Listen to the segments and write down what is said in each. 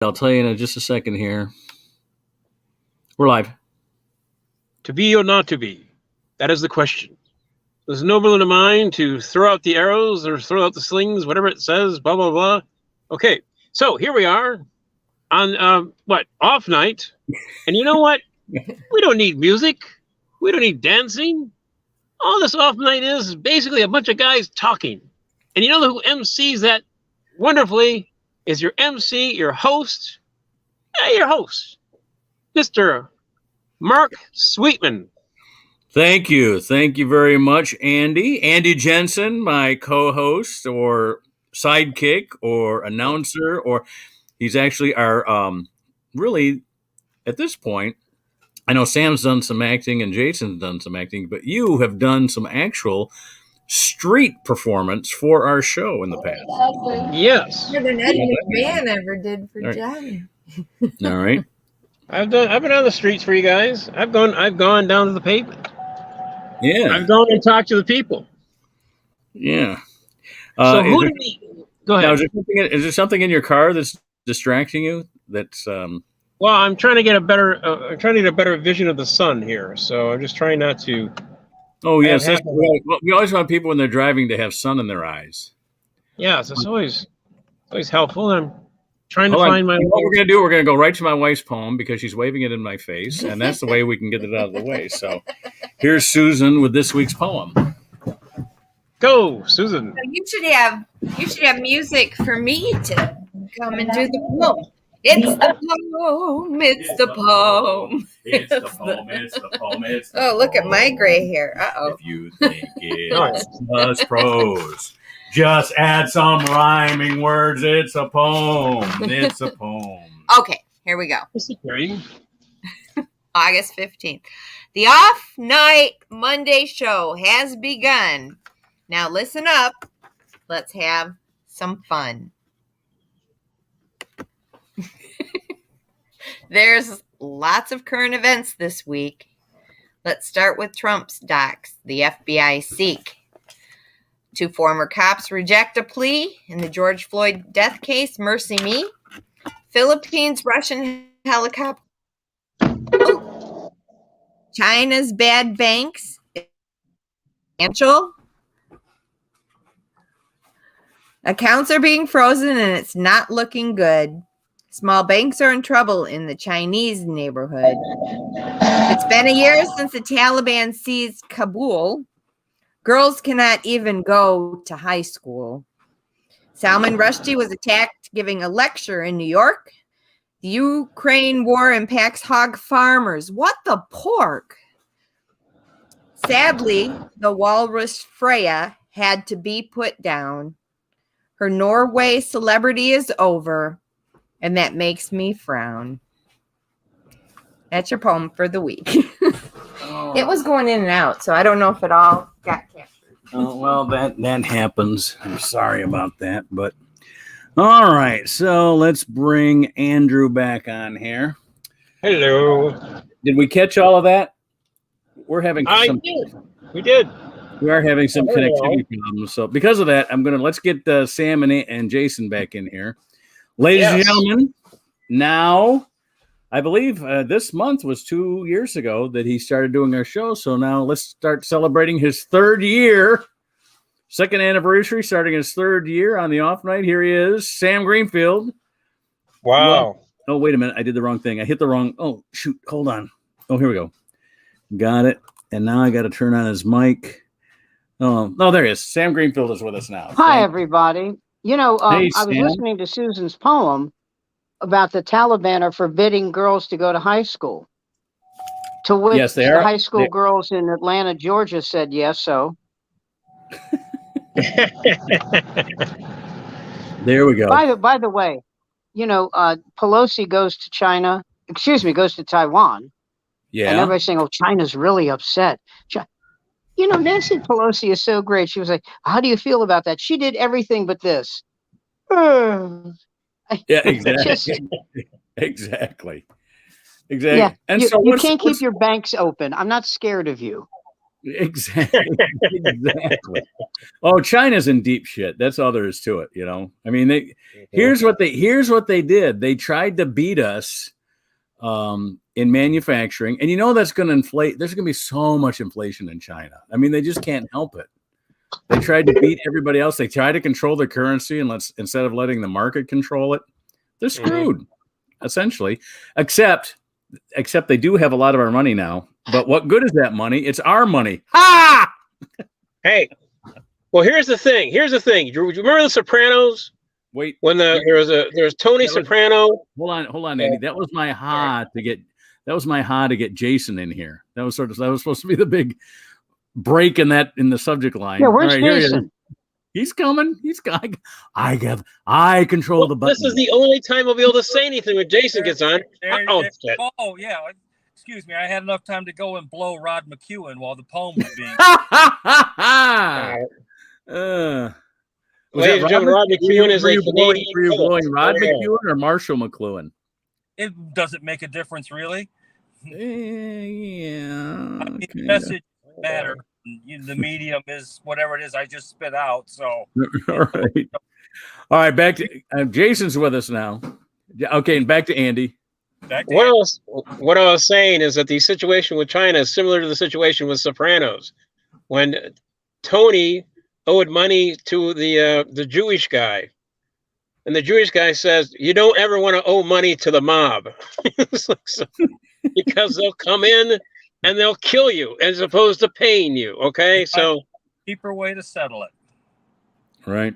I'll tell you in just a second here. We're live. To be or not to be? That is the question. Is it noble in the mind to throw out the arrows or throw out the slings, whatever it says, blah, blah, blah. Okay, so here we are on, off night. And you know what? We don't need music. We don't need dancing. All this off night is basically a bunch of guys talking. And you know who MCs that wonderfully is your MC, your host, Mr. Mark Sweetman. Thank you. Thank you very much, Andy. Andy Jensen, my co-host or sidekick or announcer, or he's actually our, really, at this point, I know Sam's done some acting and Jason's done some acting, but you have done some actual street performance for our show in the past. Yes. More than Ed McMahon ever did for Johnny. All right. I've been on the streets for you guys. I've gone down to the pavement. Yeah. I've gone and talked to the people. Yeah. So who did we go ahead? Now, is there something in your car that's distracting you? That's Well, I'm trying to get a better vision of the sun here. So I'm just trying not to. Oh yes, we always want people when they're driving to have sun in their eyes. Yes, it's always helpful. I'm trying to find my. What we're going to do? We're going to go right to my wife's poem because she's waving it in my face, and that's the way we can get it out of the way. So, here's Susan with this week's poem. Go, Susan. You should have music for me to come and do the poem. It's the poem. It's the poem. It's the poem. It's the poem. It's the Oh, look at my gray hair. Uh-oh. If you think it's just prose, just add some rhyming words. It's a poem. It's a poem. Okay, here we go. This is great. August 15th. The Off Night Monday show has begun. Now listen up. Let's have some fun. There's lots of current events this week. Let's start with Trump's docs. The FBI seek. 2 former cops reject a plea in the George Floyd death case. Mercy me. Philippines Russian helicopter. Oh. China's bad banks. Financial. Accounts are being frozen and it's not looking good. Small banks are in trouble in the Chinese neighborhood. It's been a year since the Taliban seized Kabul. Girls cannot even go to high school. Salman Rushdie was attacked giving a lecture in New York. The Ukraine war impacts hog farmers. What the pork? Sadly, the walrus Freya had to be put down. Her Norway celebrity is over. And that makes me frown. That's your poem for the week. It was going in and out, so I don't know if it all got captured. Oh, well, that happens. I'm sorry about that, but all right. So let's bring Andrew back on here. Hello. Did we catch all of that? We're having We did. We are having some connectivity problems. So because of that, let's get Sam and Jason back in here. Ladies and gentlemen, now I believe this month was 2 years ago that he started doing our show. So now let's start celebrating his 3rd year, 2nd anniversary, starting his 3rd year on the off night. Here he is, Sam Greenfield. Wow. Oh, wait a minute. I did the wrong thing. I hit the wrong. Oh, shoot. Hold on. Oh, here we go. Got it. And now I got to turn on his mic. Oh, no, there he is. Sam Greenfield is with us now. Hi, everybody. You know, Hey, I was Sam. listening to Susan's poem about the Taliban are forbidding girls to go to high school. To which Yes, they the are. high school girls in Atlanta, Georgia said yes, so. There we go. By the way, you know, Pelosi goes to Taiwan. Yeah. And everybody's saying, oh, China's really upset. You know, Nancy Pelosi is so great. She was like, how do you feel about that? She did everything but this. Yeah, exactly. Exactly. Yeah, And you so can't keep your banks open. I'm not scared of you. Exactly. Exactly. Oh, China's in deep shit. That's all there is to it, you know. I mean, here's what they did. They tried to beat us in manufacturing, and you know that's going to inflate. There's going to be so much inflation in China. I mean, they just can't help it. They tried to beat everybody else. They tried to control their currency, and instead of letting the market control it, they're screwed, essentially. Except they do have a lot of our money now. But what good is that money? It's our money. Ha! Hey, well, here's the thing. Do you remember The Sopranos? Wait, when there was Tony Soprano. Hold on, Andy. That was my ha to get Jason in here. That was supposed to be the big break in the subject line. Yeah, where's Jason? He's coming. I control the button. This is the only time I'll be able to say anything when Jason gets on. Oh yeah. Excuse me. I had enough time to go and blow Rod McEwen while the poem was being. Ladies and gentlemen, Rod McEwen is a Canadian. Were you blowing Rod McEwen or Marshall McLuhan? It doesn't make a difference, really. Yeah. I mean, the message matters. The medium is whatever it is I just spit out. So. All right. Back to Jason's with us now. Okay, and back to Andy. What I was saying is that the situation with China is similar to the situation with Sopranos, when Tony owed money to the Jewish guy, and the Jewish guy says, "You don't ever want to owe money to the mob," because they'll come in and they'll kill you as opposed to paying you. Okay, so cheaper way to settle it. Right.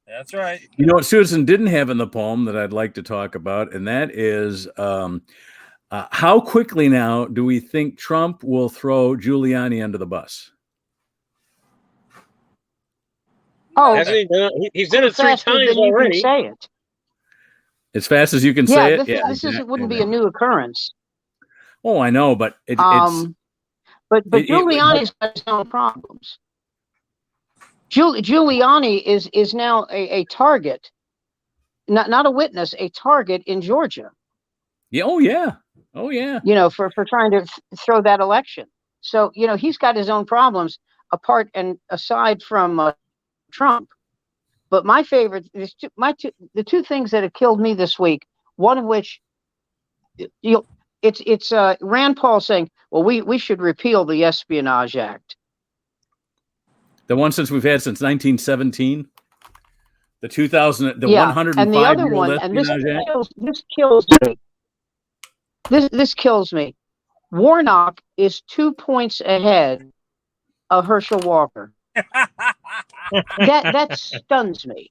That's right. You know what Susan didn't have in the poem that I'd like to talk about, and that is how quickly now do we think Trump will throw Giuliani under the bus? Oh, he's done it 3 times already. Say it. As fast as you can say it. This wouldn't be a new occurrence. Oh, I know, but it's. But Giuliani's got his own problems. Giuliani is now a target, not a witness, a target in Georgia. Yeah. Oh yeah. You know, for trying to throw that election. So you know he's got his own problems apart and aside from Trump. But my favorite, the two things that have killed me this week. One of which, it's Rand Paul saying, "Well, we should repeal the Espionage Act." The one we've had since 1917, the 2000, the 105 and the other one, and this kills me. This kills me. Warnock is 2 points ahead of Herschel Walker. that stuns me.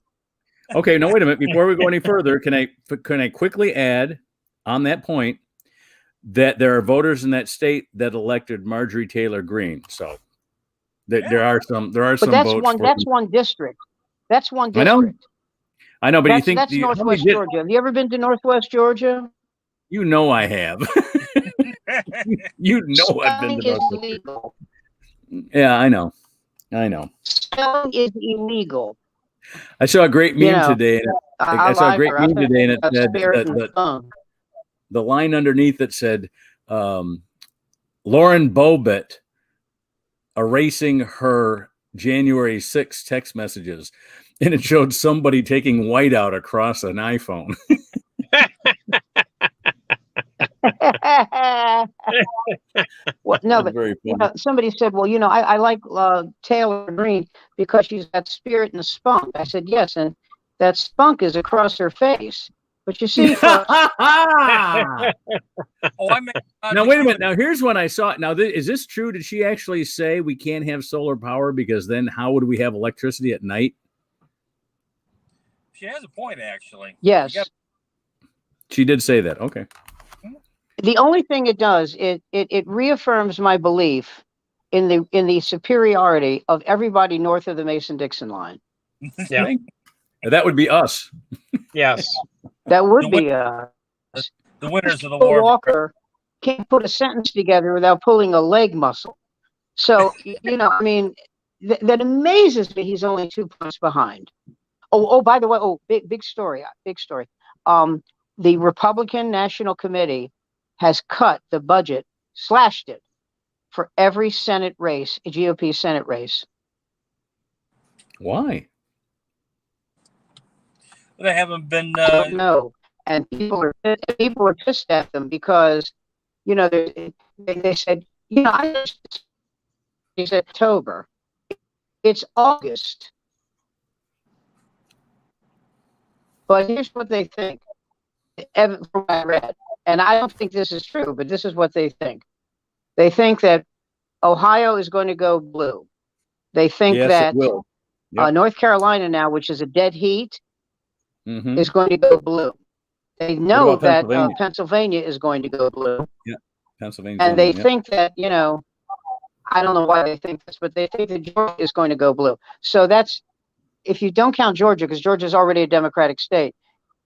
Okay, no, wait a minute. Before we go any further, can I quickly add on that point that there are voters in that state that elected Marjorie Taylor Greene. So. There are some but that's votes. That's one district. That's one district. I know, but you think that's Northwest Georgia. Have you ever been to Northwest Georgia? You know I have. You know I've been to Northwest Georgia. Yeah, I know. Spelling is illegal. I saw a great meme today. I saw a great meme today, and it said the line underneath it said, Lauren Boebert erasing her January 6th text messages, and it showed somebody taking whiteout across an iPhone. Well, no, but somebody said, "Well, I like Taylor Greene because she's got spirit and spunk." I said, "Yes, and that spunk is across her face." But you see, now wait a minute. Now here's what I saw. Now, is this true? Did she actually say we can't have solar power because then how would we have electricity at night? She has a point, actually. Yes, she did say that. Okay. The only thing it does, it reaffirms my belief in the superiority of everybody north of the Mason-Dixon line. Yeah, that would be us. Yes. That would be the winners of the war. Walker can't put a sentence together without pulling a leg muscle. So, I mean, that amazes me. He's only 2 points behind. Oh, by the way, big story. The Republican National Committee has cut the budget, slashed it for every Senate race, a GOP Senate race. Why? They haven't been. I don't know. And people are pissed at them because, you know, they said, you know, it's October. It's August. But here's what they think, from what I read. And I don't think this is true, but this is what they think. They think that Ohio is going to go blue. They think that it will. Yep. North Carolina now, which is a dead heat, Mhm. is going to go blue. They know about that Pennsylvania? Pennsylvania is going to go blue. Pennsylvania. And they think that, you know, I don't know why they think this, but they think that Georgia is going to go blue. So that's, if you don't count Georgia, because Georgia is already a Democratic state,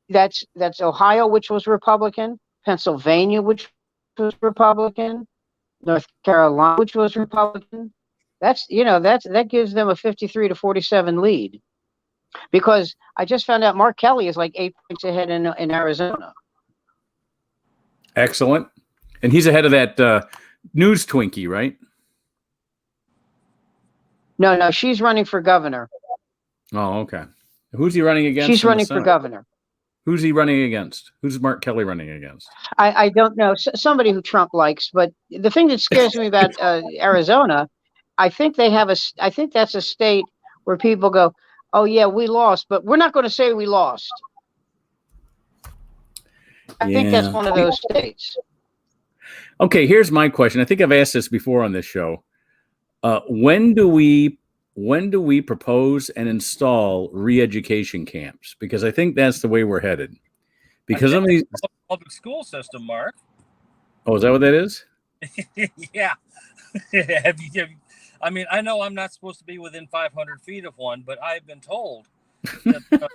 that's Ohio, which was Republican, Pennsylvania, which was Republican, North Carolina, which was Republican. That's, you know, that gives them a 53 to 47 lead. Because I just found out Mark Kelly is like 8 points ahead in Arizona. Excellent. And he's ahead of that news Twinkie, right? No, she's running for governor. Oh, okay. Who's he running against? She's running for governor. Who's he running against? Who's Mark Kelly running against? I don't know. Somebody who Trump likes. But the thing that scares me about Arizona, I think that's a state where people go, oh, yeah, we lost, but we're not going to say we lost. I think that's one of those states. Okay, here's my question. I think I've asked this before on this show. When do we propose and install re-education camps? Because I think that's the way we're headed. Because of these public school system, Mark. Oh, is that what that is? Yeah. I mean, I know I'm not supposed to be within 500 feet of one, but I've been told that,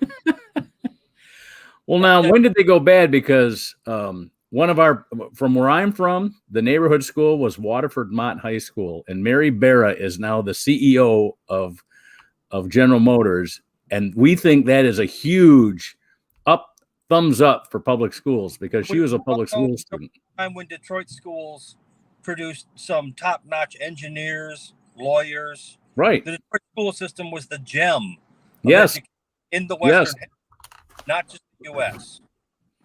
well, now, when did they go bad? Because from where I'm from, the neighborhood school was Waterford Mott High School, and Mary Barra is now the CEO of General Motors, and we think that is a huge thumbs up for public schools because she was a public school student. Time when Detroit schools produced some top-notch engineers, lawyers. Right. The Detroit school system was the gem. Yes. In the Western, not just the U.S.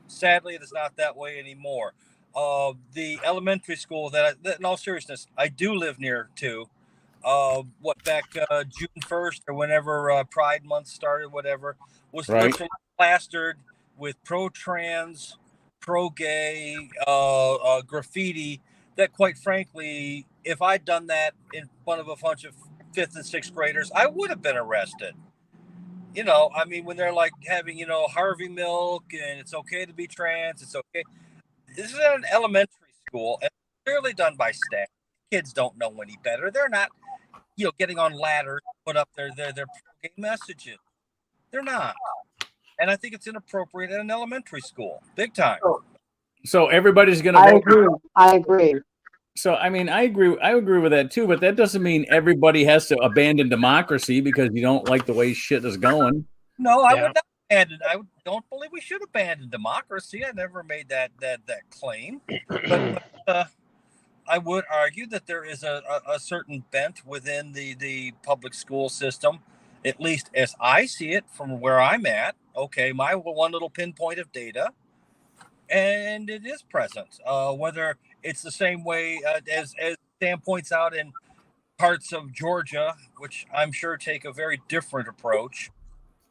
Sadly, it is not that way anymore. The elementary school that in all seriousness, I do live near too. Back June 1st or whenever Pride Month started, whatever, was literally plastered with pro-trans, pro-gay graffiti that, quite frankly, if I'd done that in front of a bunch of 5th and 6th graders, I would have been arrested. You know, I mean, when they're like having, you know, Harvey Milk and it's okay to be trans, it's okay. This is an elementary school and clearly done by staff. Kids don't know any better. They're not, you know, getting on ladders, put up their pro-gay messages. They're not. And I think it's inappropriate in an elementary school, big time. So everybody's going to vote. I agree. So, I mean, I agree with that too, but that doesn't mean everybody has to abandon democracy because you don't like the way shit is going. No, I would not abandon. Don't believe we should abandon democracy. I never made that claim. But I would argue that there is a certain bent within the public school system, at least as I see it from where I'm at. Okay, my one little pinpoint of data, and it is present. Whether it's the same way as Sam points out in parts of Georgia, which I'm sure take a very different approach.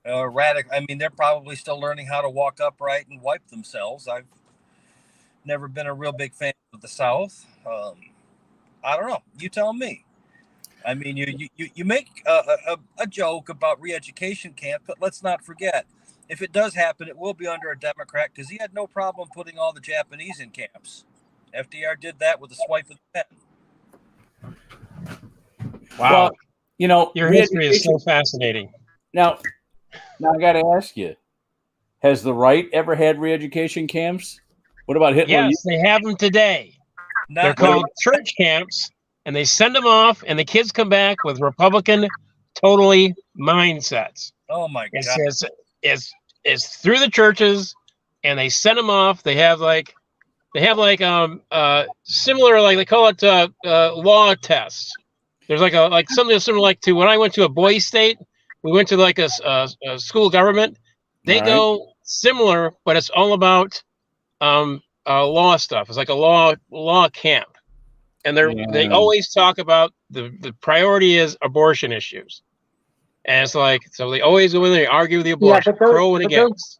I mean, they're probably still learning how to walk upright and wipe themselves. I've never been a real big fan of the South. I don't know. You tell me. I mean, you make a joke about re-education camp, but let's not forget, if it does happen, it will be under a Democrat because he had no problem putting all the Japanese in camps. FDR did that with a swipe of the pen. Wow. Well, you know, your history is so fascinating. Now I got to ask you, has the right ever had re-education camps? What about Hitler? Yes, they have them today. They're called church camps, and they send them off, and the kids come back with Republican totally mindsets. Oh my God! It's through the churches, and they send them off. They have like They have like similar, like they call it law tests. There's like something similar like to when I went to a boys' state. We went to like a school government. They go similar, but it's all about law stuff. It's like a law camp, and they always talk about the priority is abortion issues, and it's like so they always go in there and argue the abortion, pro and against.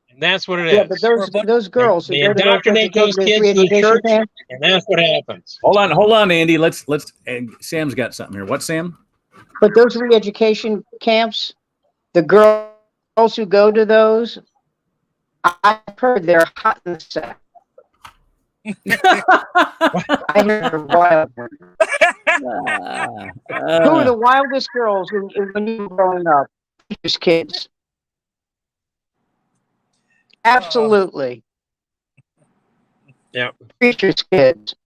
And that's what it is. Yeah, but those girls, they indoctrinate those kids to the church, and that's what happens. Hold on, Andy. Let's. Sam's got something here. What, Sam? But those re-education camps, the girls who go to those, I've heard they're hot in the sack. I hear they're wild. Who are the wildest girls when you were growing up? Just kids. Absolutely. Yeah. Preacher's kids.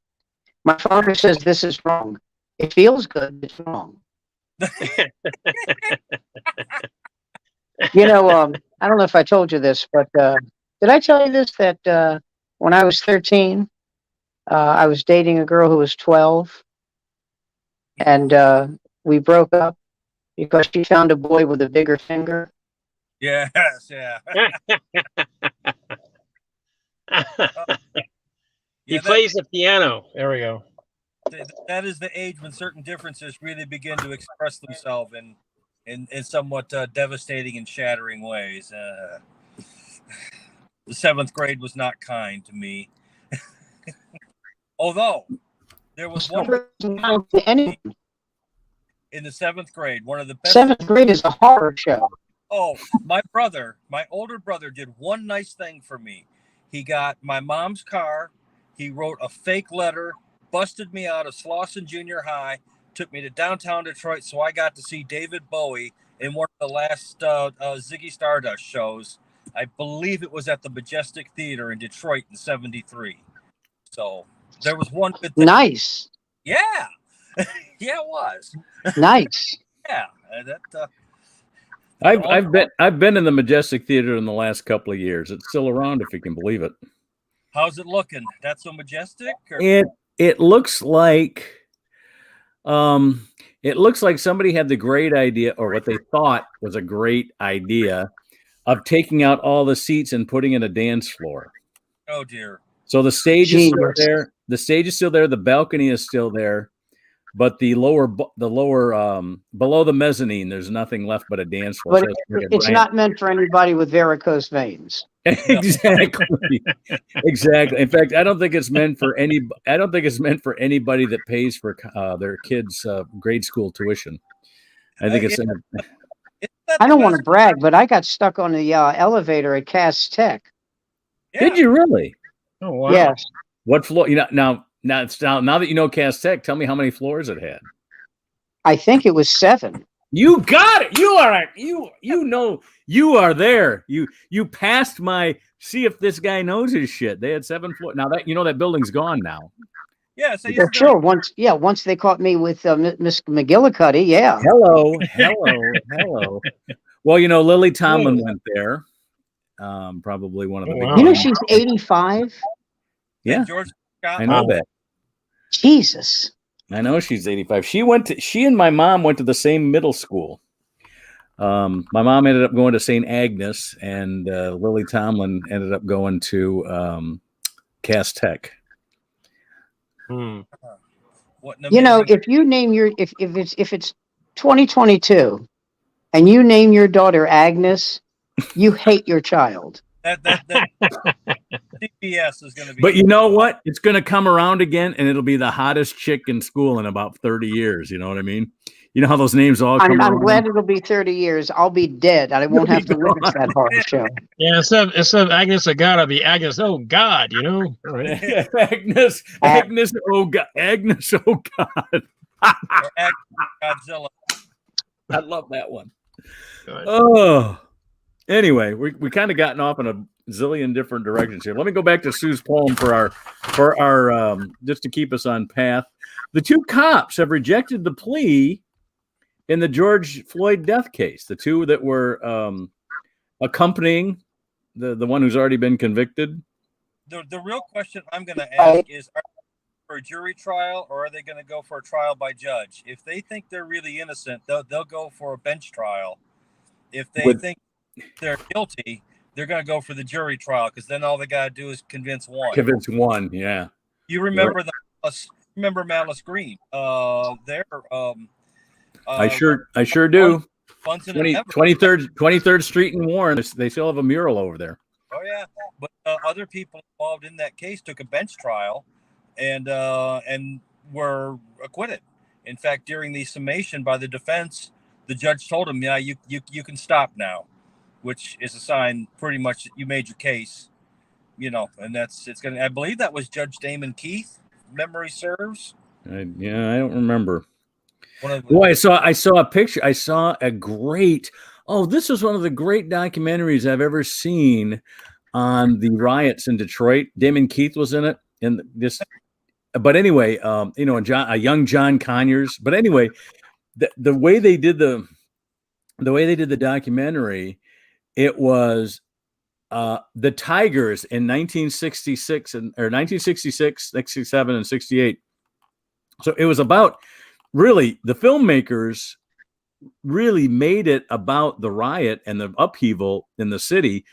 My father says this is wrong. It feels good. It's wrong. You know, I don't know if I told you this, but did I tell you this? That when I was 13, I was dating a girl who was 12, and we broke up because she found a boy with a bigger finger. Yes, yeah. He plays the piano. There we go. That is the age when certain differences really begin to express themselves in somewhat devastating and shattering ways. The 7th grade was not kind to me. Although there was one in the 7th grade, one of the best. 7th grade is a horror show. Oh, my older brother did one nice thing for me. He got my mom's car. He wrote a fake letter, busted me out of Slauson Junior High, took me to downtown Detroit, so I got to see David Bowie in one of the last Ziggy Stardust shows. I believe it was at the Majestic Theater in Detroit in '73. So there was one good thing. Nice. Yeah. Yeah, it was. Nice. Yeah. I've been in the Majestic Theater in the last couple of years. It's still around, if you can believe it. How's it looking? That's so majestic? Or? It looks like somebody had the great idea, or what they thought was a great idea, of taking out all the seats and putting in a dance floor. Oh dear. So the stage is still there. The stage is still there. The balcony is still there. But the lower below the mezzanine, there's nothing left but a dance floor. But it's not meant for anybody with varicose veins. Exactly. Exactly. In fact, I don't think it's meant for anybody that pays for their kids' grade school tuition. I think it's. I don't want to brag, but I got stuck on the elevator at Cass Tech. Yeah. Did you really? Oh wow. Yes. What floor? Now that you know Cass Tech, tell me how many floors it had. I think it was 7. You got it. You are you know you are there. You passed my see if this guy knows his shit. They had 7 floors. Now that building's gone now. Yeah, so yeah, sure. Once they caught me with Miss McGillicuddy. Yeah. Hello. Well, Lily Tomlin went there. Probably one of the big. You know she's 85. Yeah, George I know that. Jesus. I know she's 85. She and my mom went to the same middle school. My mom ended up going to St. Agnes, and Lily Tomlin ended up going to Cass Tech. If you name if it's 2022, and you name your daughter Agnes, you hate your child. That CPS is going to be. But you know what? It's going to come around again, and it'll be the hottest chick in school in about 30 years. You know what I mean? You know how those names all come around? I'm glad it'll be 30 years. I'll be dead. I won't have to witness that horror show. Yeah, instead of Agnes of God, I'll be Agnes. Oh God, Right. Agnes. Oh God. Agnes. Oh God. Godzilla. I love that one. Oh. Anyway, we kind of gotten off in a zillion different directions here. Let me go back to Sue's poem for our just to keep us on path. The 2 cops have rejected the plea in the George Floyd death case. The 2 that were accompanying the one who's already been convicted. the real question I'm going to ask is, are they for a jury trial or are they going to go for a trial by judge? If they think they're really innocent, they'll go for a bench trial. If they think they're guilty, they're going to go for the jury trial, because then all they got to do is convince one. Convince one, yeah. You remember remember Malice Green? I sure do. 23rd Street in Warren. They still have a mural over there. Oh yeah, but other people involved in that case took a bench trial, and were acquitted. In fact, during the summation by the defense, the judge told them, "Yeah, you can stop now," which is a sign, pretty much, you made your case. And it's gonna. I believe that was Judge Damon Keith, if memory serves. I don't remember. I saw a picture. I saw a great. Oh, this was one of the great documentaries I've ever seen on the riots in Detroit. Damon Keith was in it, but anyway, a young John Conyers. But anyway, the way they did the documentary, it was the Tigers in 1966 or 1966, 67, and 68. So it was about, really, the filmmakers really made it about the riot and the upheaval in the city.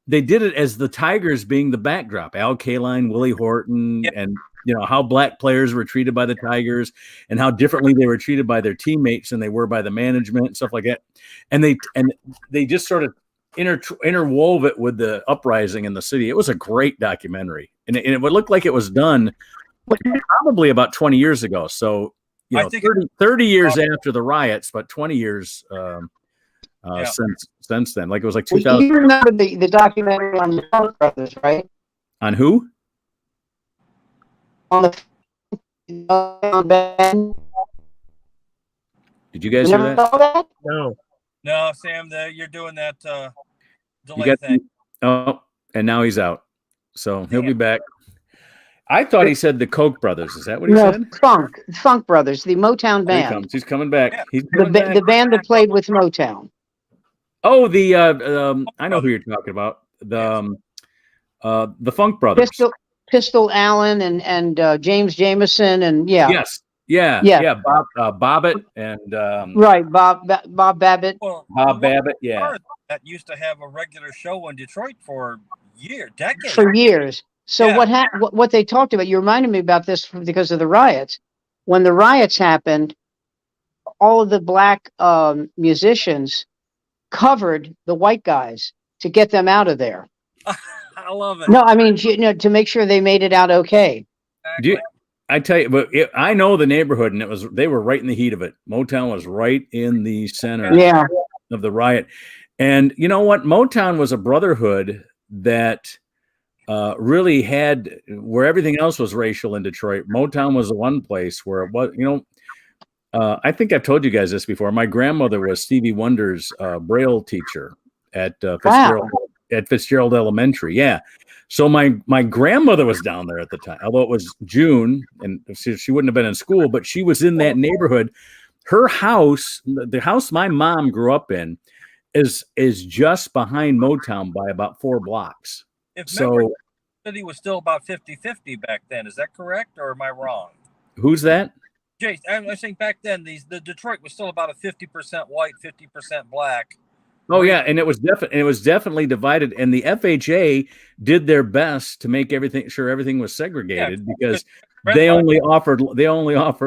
They did it as the Tigers being the backdrop. Al Kaline, Willie Horton, and how black players were treated by the Tigers and how differently they were treated by their teammates than they were by the management and stuff like that. And they just sort of interwove it with the uprising in the city. It was a great documentary, and it would look like it was done probably about 20 years ago. So, 30 years after the riots, but 20 years since then. Like, it was like 2000. You remember the documentary on the Koch brothers, right? On who? On the band. Did you guys hear that? No, Sam, you're doing that delay thing. Oh, and now he's out. So he'll be back. I thought he said the Koch brothers. Is that what he said? Funk Brothers, the Motown band. He's coming back. Yeah. He's coming back. The band that played with Motown. Oh, I know who you're talking about. The Funk Brothers. Pistol Allen and James Jameson and Yes. Yeah. Bob Babbitt and right, Bob Babbitt. Well, Bob Babbitt. Yeah. That used to have a regular show in Detroit for decades. For years. So what they talked about, you reminded me about this because of the riots. When the riots happened, all of the black musicians covered the white guys to get them out of there. I love it. No, I mean, to make sure they made it out okay. Exactly. I tell you, but I know the neighborhood, and they were right in the heat of it. Motown was right in the center of the riot. And you know what? Motown was a brotherhood that really had, where everything else was racial in Detroit. Motown was the one place where it was, I think I've told you guys this before. My grandmother was Stevie Wonder's Braille teacher at Fitzgerald Elementary. Yeah. So my grandmother was down there at the time, although it was June and she wouldn't have been in school, but she was in that neighborhood. Her house, the house my mom grew up in, is just behind Motown by about 4 blocks. The city was still about 50-50 back then. Is that correct, or am I wrong? Who's that? Jace, I think back then the Detroit was still about a 50% white, 50% black. Oh yeah, and it was definitely divided, and the FHA did their best to make everything was segregated because they only offered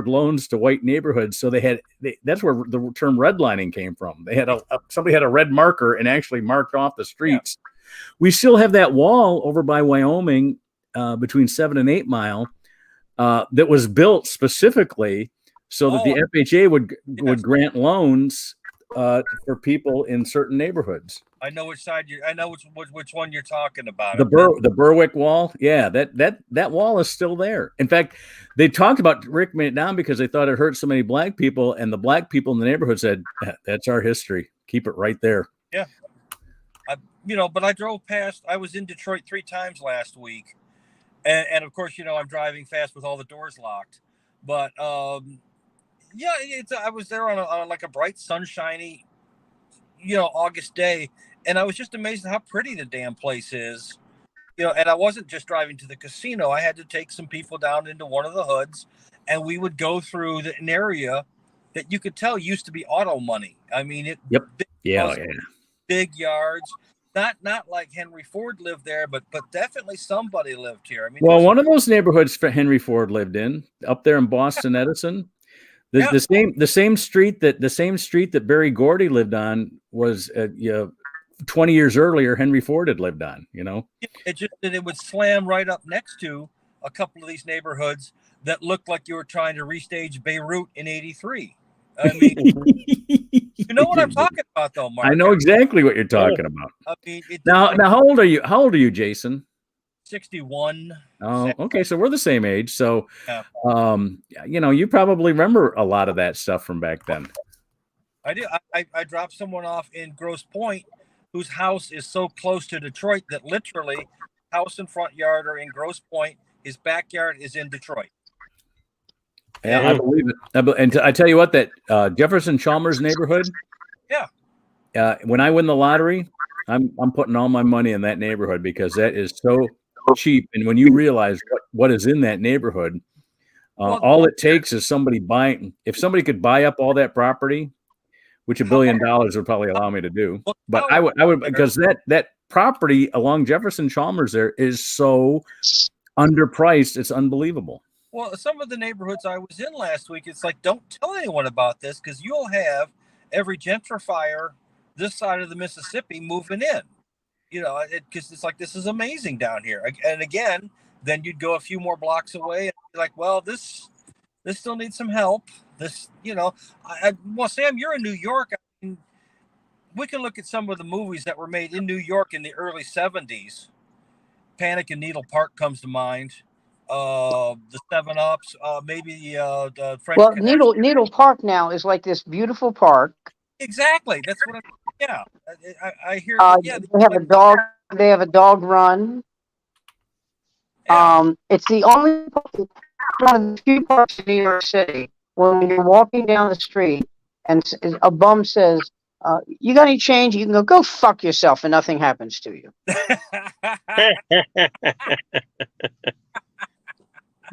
loans to white neighborhoods. So that's where the term redlining came from. They had somebody had a red marker and actually marked off the streets. Yeah. We still have that wall over by Wyoming, between 7 and 8 Mile, that was built specifically so that the FHA would grant loans for people in certain neighborhoods. I know which side I know which one you're talking about. The Berwick Wall. Yeah, that wall is still there. In fact, they talked about ripping it down because they thought it hurt so many black people, and the black people in the neighborhood said, "That's our history. Keep it right there." Yeah. But I drove past. I was in Detroit 3 times last week, and of course, I'm driving fast with all the doors locked. But I was there on like a bright, sunshiny, August day, and I was just amazed at how pretty the damn place is. and I wasn't just driving to the casino. I had to take some people down into one of the hoods, and we would go through an area that you could tell used to be auto money. I mean, big houses, big yards. Not like Henry Ford lived there, but definitely somebody lived here. I mean, well, one of those neighborhoods Henry Ford lived in up there in Boston, Edison. The same street that Barry Gordy lived on was 20 years earlier Henry Ford had lived on. It would slam right up next to a couple of these neighborhoods that looked like you were trying to restage Beirut in '83. I mean, you know what I'm talking about, though, Mark. I know exactly what you're talking about. I mean, now, how old are you? How old are you, Jason? 61. Oh, okay. So we're the same age. So, you probably remember a lot of that stuff from back then. I do. I dropped someone off in Grosse Pointe whose house is so close to Detroit that literally house and front yard are in Grosse Pointe. His backyard is in Detroit. Yeah, I believe it. And I tell you what, that Jefferson Chalmers neighborhood. Yeah. When I win the lottery, I'm putting all my money in that neighborhood because that is so cheap. And when you realize what is in that neighborhood, all it takes is somebody buying. If somebody could buy up all that property, which $1 billion would probably allow me to do, but I would because that property along Jefferson Chalmers there is so underpriced, it's unbelievable. Well, some of the neighborhoods I was in last week, it's like, don't tell anyone about this because you'll have every gentrifier this side of the Mississippi moving in. Because it's like, this is amazing down here. And again, then you'd go a few more blocks away and be like, well, this still needs some help. Well, Sam, you're in New York. I mean, we can look at some of the movies that were made in New York in the early 70s. Panic in Needle Park comes to mind. The 7-Ups, maybe the French. Well, Needle Park now is like this beautiful park. Exactly. That's what I'm. Yeah, I hear. They have a dog run. Yeah. It's the only one of the few parks in New York City when you're walking down the street and a bum says, "You got any change?" You can go fuck yourself, and nothing happens to you.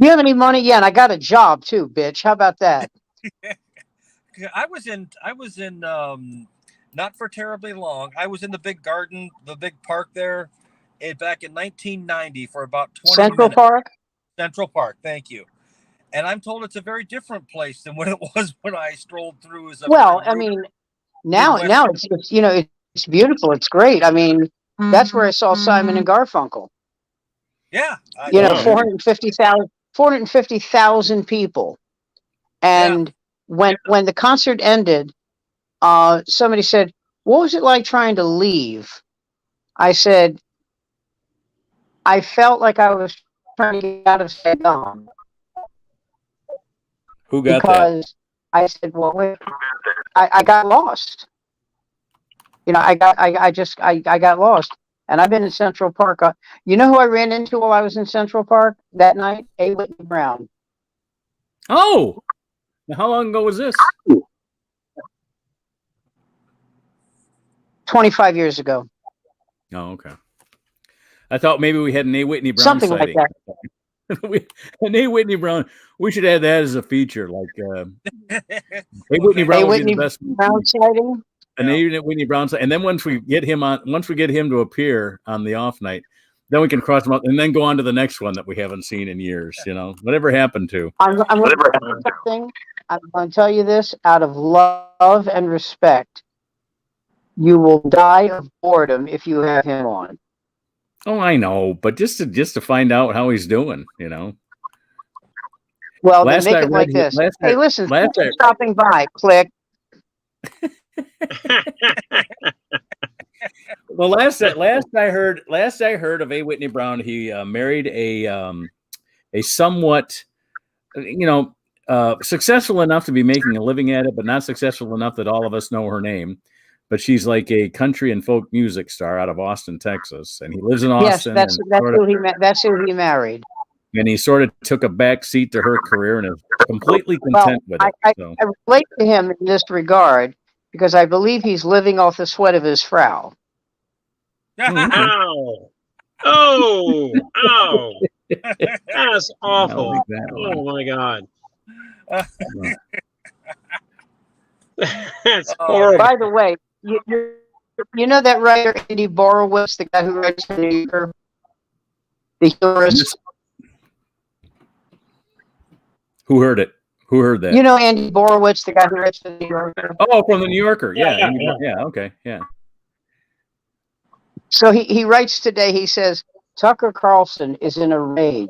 You have any money? Yeah, and I got a job too, bitch. How about that? I was in not for terribly long. I was in the big garden, the big park there, back in 1990 for about 20 Central minutes. Park? Central Park, thank you. And I'm told it's a very different place than what it was when I strolled through. I mean, now it's beautiful. It's great. I mean, that's where I saw Simon and Garfunkel. Yeah. 450,000 people. And when the concert ended, somebody said, "What was it like trying to leave?" I said, "I felt like I was trying to get out of Saigon." Who got because that? I said, "Well, wait, I got lost. I got lost." And I've been in Central Park. You know who I ran into while I was in Central Park that night? A. Whitney Brown. Oh, how long ago was this? 25 years ago. Oh, okay. I thought maybe we had an A. Whitney Brown Something sighting. like that. An A. Whitney Brown. We should add that as a feature. Like A. Whitney Brown would be the best Brown sighting. An A. Whitney Brown sighting. And then once we get him to appear on the off night, then we can cross them up and then go on to the next one that we haven't seen in years. Whatever happened to. I'm going to tell you this out of love and respect. You will die of boredom if you have him on. Oh, I know, but just to find out how he's doing, Well, then make it like this. Hey, listen, thanks for stopping by. Click. Well, last I heard of A. Whitney Brown, he married a somewhat, successful enough to be making a living at it, but not successful enough that all of us know her name. But she's like a country and folk music star out of Austin, Texas, and he lives in Austin. Yes, that's who he married. And he sort of took a back seat to her career and is completely content with it. I relate to him in this regard because I believe he's living off the sweat of his frau. Oh, ow. That's awful. like that one. Oh my God. Uh, That's Oh, horrible. By the way, you know that writer Andy Borowitz, the guy who writes the New Yorker, the humorist. Who heard it? Who heard that? You know Andy Borowitz, the guy who writes the New Yorker. Oh, from the New Yorker. Yeah. Yeah. Okay. Yeah. So he writes today. He says Tucker Carlson is in a rage.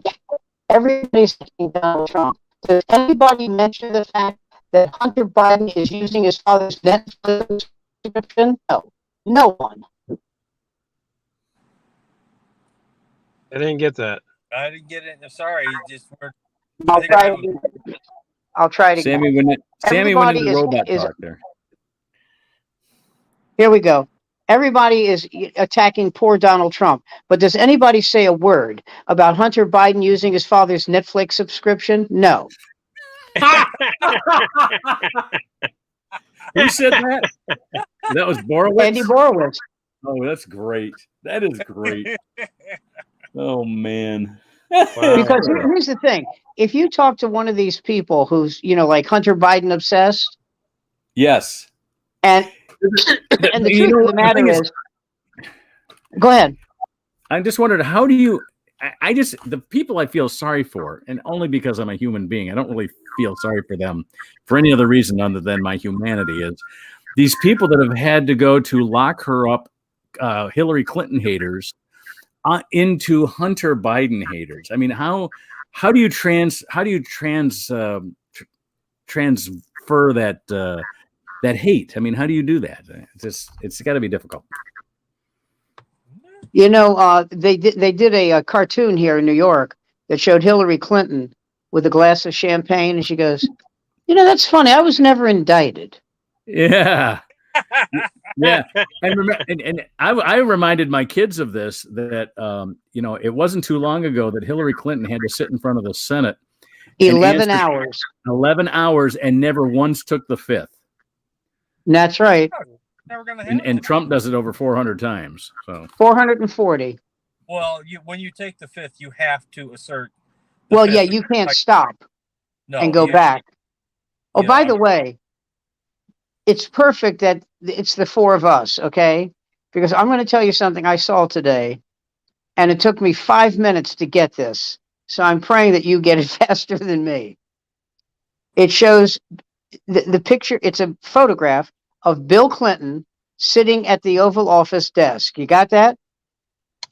Everybody's thinking Donald Trump. Does anybody mention the fact that Hunter Biden is using his father's Netflix subscription? No, no one. I didn't get that. I didn't get it. I'm sorry. Just were I'll try it again. I'll try it again. Sammy went into Everybody robot is talk there. Here we go. Everybody is attacking poor Donald Trump, but does anybody say a word about Hunter Biden using his father's Netflix subscription? No. Who said that? That was Borowitz. Andy Borowitz. Oh, that's great. That is great. Oh man. Because here's the thing: if you talk to one of these people who's like Hunter Biden obsessed, Yes. and the truth of the matter is, go ahead. I just wondered, how do you? I just, the people I feel sorry for, and only because I'm a human being, I don't really feel sorry for them for any other reason other than my humanity, is these people that have had to go to lock her up, Hillary Clinton haters, into Hunter Biden haters. I mean, how do you transfer that hate? I mean, how do you do that? It's got to be difficult. They did a cartoon here in New York that showed Hillary Clinton with a glass of champagne, and she goes, that's funny. I was never indicted. Yeah. Yeah. And I reminded my kids of this, that, it wasn't too long ago that Hillary Clinton had to sit in front of the Senate 11 hours. 11 hours and never once took the fifth. That's right. Never gonna happen. And Trump does it over 400 times. So 440. Well, when you take the fifth, you have to assert. Well, yeah, you can't stop and go back. Oh, by the way, it's perfect that it's the four of us, okay? Because I'm going to tell you something I saw today, and it took me 5 minutes to get this. So I'm praying that you get it faster than me. It shows the picture. It's a photograph of Bill Clinton sitting at the Oval Office desk. You got that?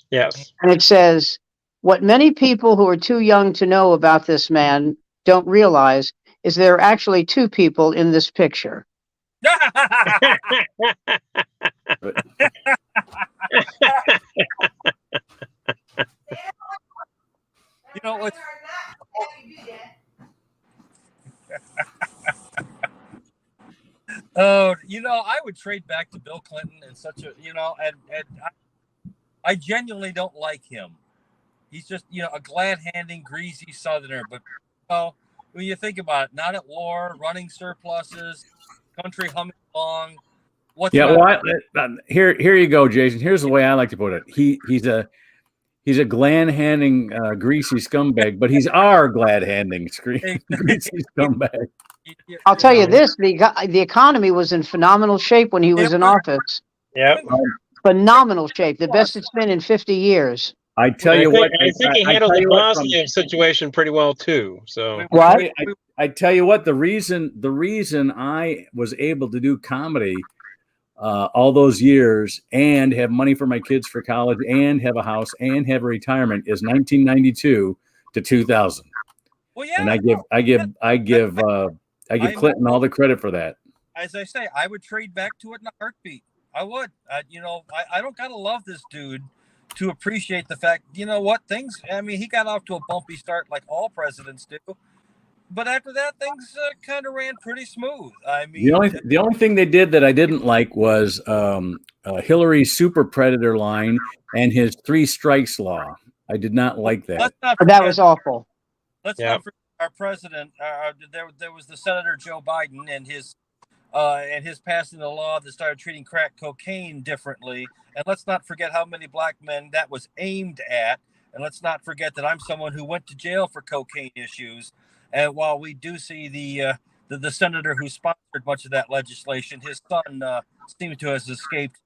Yes. And it says, what many people who are too young to know about this man don't realize is there are actually two people in this picture. You know what? Oh, I would trade back to Bill Clinton in such a, and I genuinely don't like him. He's just, a glad-handing, greasy Southerner. But when you think about it, not at war, running surpluses, country humming along. Here you go, Jason. Here's the way I like to put it. He's a glad-handing, greasy scumbag, but he's our glad-handing, greasy scumbag. I'll tell you this: the economy was in phenomenal shape when he was in office. Yep. Phenomenal shape, the best it's been in 50 years. I tell you what, I think he handled the Bosnia situation pretty well too. So what? I tell you what, the reason I was able to do comedy all those years and have money for my kids for college and have a house and have a retirement is 1992 to 2000. Well, yeah. And I give Clinton all the credit for that. As I say, I would trade back to it in a heartbeat. I would. I don't gotta love this dude to appreciate the fact. You know what? He got off to a bumpy start like all presidents do. But after that, things kind of ran pretty smooth. The only thing they did that I didn't like was Hillary's super predator line and his 3 strikes law. I did not like that. That was awful. Let's not forget our president. There was the Senator Joe Biden and his and his passing the law that started treating crack cocaine differently. And let's not forget how many black men that was aimed at. And let's not forget that I'm someone who went to jail for cocaine issues. And while we do see the senator who sponsored much of that legislation, his son seems to have escaped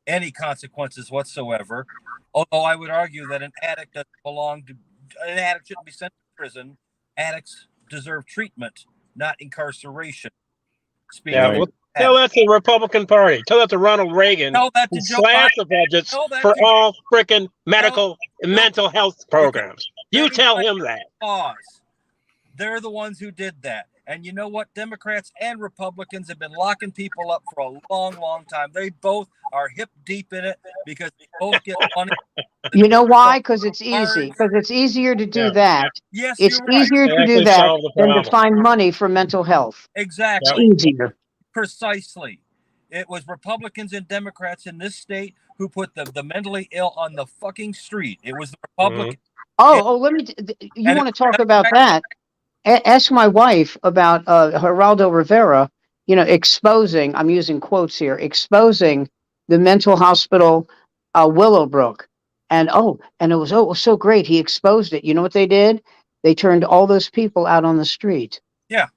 any consequences whatsoever. Although I would argue that an addict shouldn't be sent to prison. Addicts deserve treatment, not incarceration. Well, tell that to the Republican Party. Tell that to Ronald Reagan. Tell that to Joe slash Biden. the budgets for all freaking medical and mental health programs. You tell him that. They're the ones who did that. And you know what? Democrats and Republicans have been locking people up for a long, long time. They both are hip deep in it because they both get money. You know why? Because it's easy. Because it's easier to do that. Yes, it's easier to do that than to find money for mental health. Exactly. It's easier. Precisely. It was Republicans and Democrats in this state who put the mentally ill on the fucking street. It was the Republicans. Let me. You want to talk about that? Ask my wife about Geraldo Rivera, exposing, I'm using quotes here, exposing the mental hospital Willowbrook. And it was so great. He exposed it. You know what they did? They turned all those people out on the street. Yeah.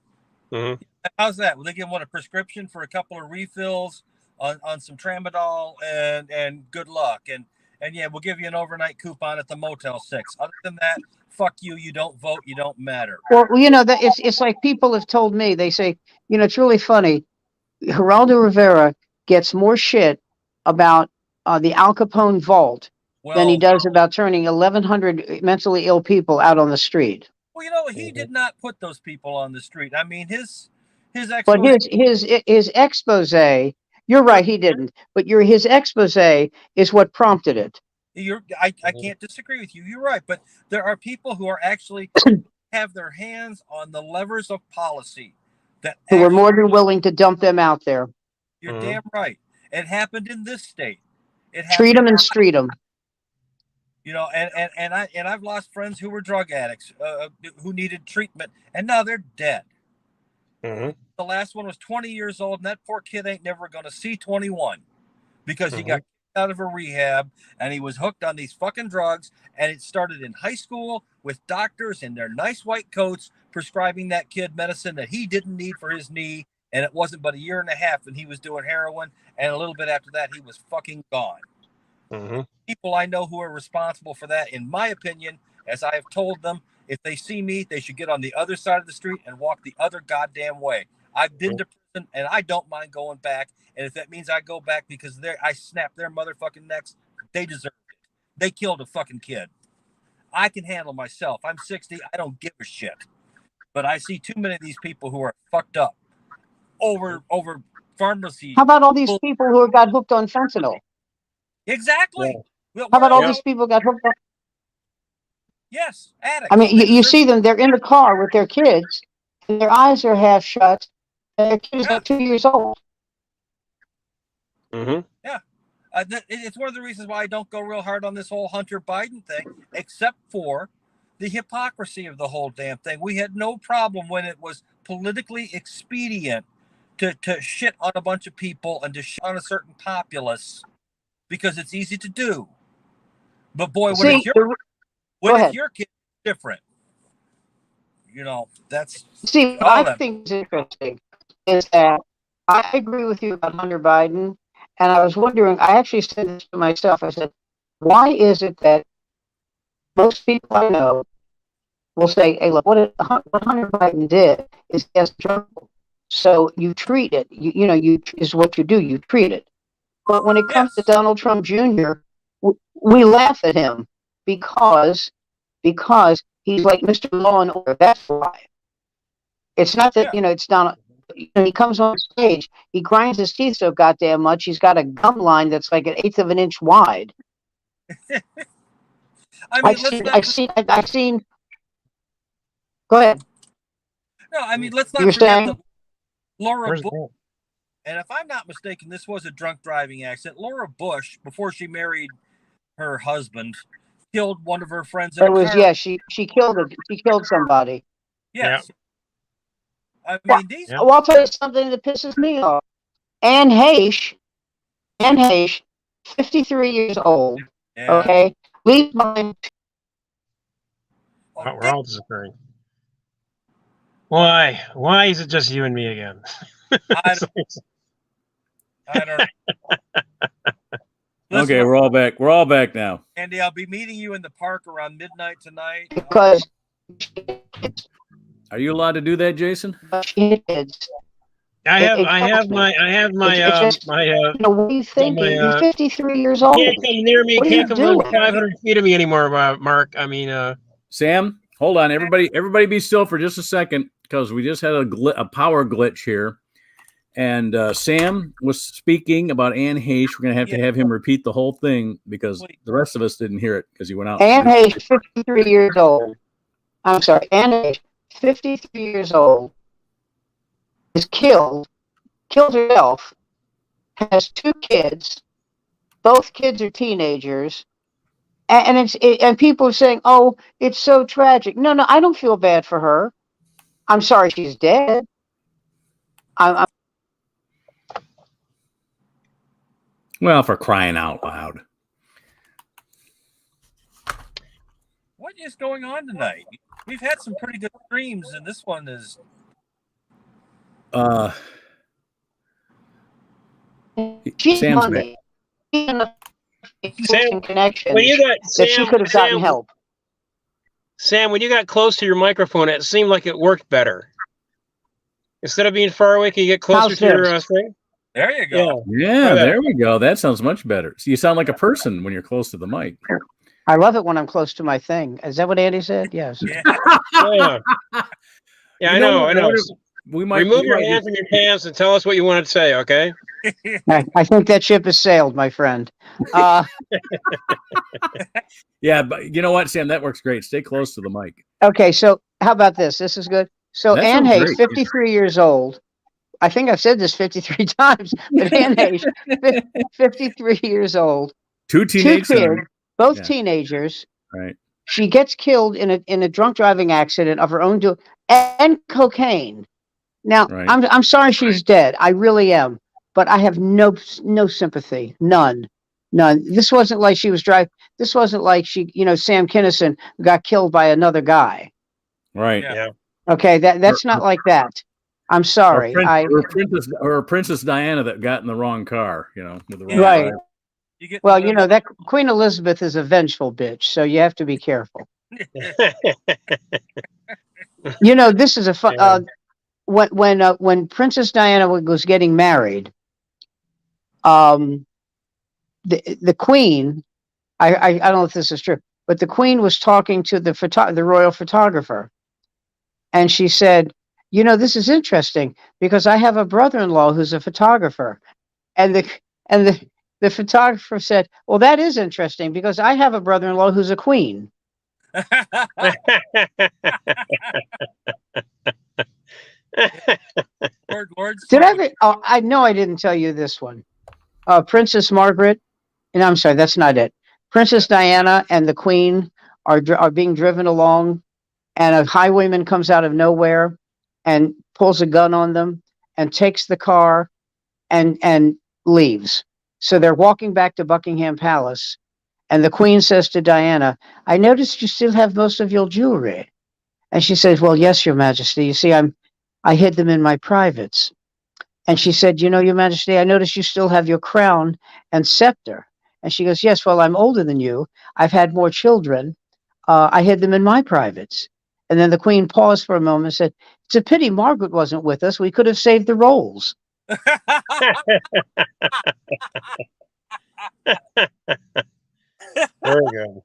Mm-hmm. How's that? Will they give one a prescription for a couple of refills on some tramadol and good luck. And yeah, we'll give you an overnight coupon at the Motel 6. Other than that, fuck you. You don't vote. You don't matter. Well, that it's like people have told me. They say, it's really funny. Geraldo Rivera gets more shit about the Al Capone vault than he does about turning 1,100 mentally ill people out on the street. Well, he did not put those people on the street. I mean, his expose. But his expose. You're right. He didn't. But his expose is what prompted it. I can't disagree with you. You're right. But there are people who are actually have their hands on the levers of policy who were more than willing to dump them out there. You're damn right. It happened in this state. Treat them and street them. And I've lost friends who were drug addicts who needed treatment, and now they're dead. Mm-hmm. The last one was 20 years old, and that poor kid ain't never going to see 21 because he got kicked out of a rehab and he was hooked on these fucking drugs. And it started in high school with doctors in their nice white coats prescribing that kid medicine that he didn't need for his knee. And it wasn't but a year and a half and he was doing heroin. And a little bit after that, he was fucking gone. Mm-hmm. People I know who are responsible for that, in my opinion, as I have told them, if they see me, they should get on the other side of the street and walk the other goddamn way. I've been to prison and I don't mind going back. And if that means I go back because I snap their motherfucking necks, they deserve it. They killed a fucking kid. I can handle myself. I'm 60. I don't give a shit. But I see too many of these people who are fucked up over pharmacy. How about all these people who got hooked on fentanyl? Exactly. Yeah. How about all these people got hooked on? Yes, addicts. I mean, you see them, they're in the car with their kids, and their eyes are half shut, and their kid is like 2 years old. Mm-hmm. Yeah. It's one of the reasons why I don't go real hard on this whole Hunter Biden thing, except for the hypocrisy of the whole damn thing. We had no problem when it was politically expedient to shit on a bunch of people and to shit on a certain populace because it's easy to do. But boy, when it's your kid, it's different. That's... See, what I think is interesting is that I agree with you about Hunter Biden. And I was wondering, I actually said this to myself. I said, why is it that most people I know will say, hey, look, what Hunter Biden did is he has trouble. So you treat it. You is what you do. You treat it. But when it comes to Donald Trump Jr., we laugh at him because he's like Mr. Law and Order. That's why. It's not that, it's Donald. He comes on stage, he grinds his teeth so goddamn much, he's got a gum line that's like 1/8 of an inch wide. I've seen. Go ahead. No, I mean, let's not forget that Laura Bush, and if I'm not mistaken, this was a drunk driving accident. Laura Bush, before she married her husband, killed one of her friends. She killed somebody. Yes. I mean, these. Yeah. Well, I'll tell you something that pisses me off. Anne Heche, 53 years old. Yeah. Okay, leave my Oh, We're all disappearing. Why? Why is it just you and me again? I don't know. Listen, Okay, we're all back. We're all back now. Andy, I'll be meeting you in the park around midnight tonight. because Are you allowed to do that, Jason? she is. I It have kills me. my It just, my you know, what are you thinking? my, You're 53 years old. can't come near me. What are Can't you come within doing? 500 feet of me anymore, Mark. I mean, Sam, hold on. Everybody be still for just a second because we just had a power glitch here. And Sam was speaking about Anne Heche. We're going to have him repeat the whole thing because the rest of us didn't hear it because he went out. Anne Heche, 53 years old. I'm sorry, Anne Heche, 53 years old, is killed herself, has 2 kids. Both kids are teenagers. And people are saying, oh, it's so tragic. No, I don't feel bad for her. I'm sorry she's dead. I'm Well, for crying out loud. What is going on tonight? We've had some pretty good streams, and this one is. she's Sam's money. Sam, Connection when you got that she could have gotten help. Sam, when you got close to your microphone, it seemed like it worked better. Instead of being far away, can you get closer to your thing? There you go. Yeah, there we go. That sounds much better. So you sound like a person when you're close to the mic. I love it when I'm close to my thing. Is that what Andy said? Yes. Yeah. I know. We might remove your hand from your pants and tell us what you want to say, okay? I think that ship has sailed, my friend. Yeah, but you know what, Sam? That works great. Stay close to the mic. Okay, so how about this? This is good. So That Anne sounds Heche, great. 53 years old. I think I've said this 53 times, but Anne Heche, 53 years old. 2 teenage 2 kids, sons. both teenagers. Right. She gets killed in a drunk driving accident of her own doing, and cocaine. Now, Right. I'm sorry she's dead. I really am, but I have no sympathy, none. This wasn't like she was driving. This wasn't like she, Sam Kinison got killed by another guy. Right. Yeah. Okay, that's not like that. I'm sorry. Or Princess Diana that got in the wrong car, with the wrong Right. driver. Well, that Queen Elizabeth is a vengeful bitch, so you have to be careful. This is a fun. When Princess Diana was getting married, the Queen, I don't know if this is true, but the Queen was talking to the royal photographer, and she said, this is interesting because I have a brother-in-law who's a photographer, and the photographer said, well, that is interesting because I have a brother-in-law who's a queen. I know I didn't tell you this one. Princess Margaret, and I'm sorry, that's not it. Princess Diana and the Queen are being driven along, and a highwayman comes out of nowhere and pulls a gun on them and takes the car and leaves. So they're walking back to Buckingham Palace, and the Queen says to Diana, I noticed you still have most of your jewelry. And she says, well, yes, Your Majesty. You see, I hid them in my privates. And she said, Your Majesty, I noticed you still have your crown and scepter. And she goes, yes, well, I'm older than you. I've had more children. I hid them in my privates. And then the Queen paused for a moment and said, it's a pity Margaret wasn't with us. We could have saved the rolls. Very good.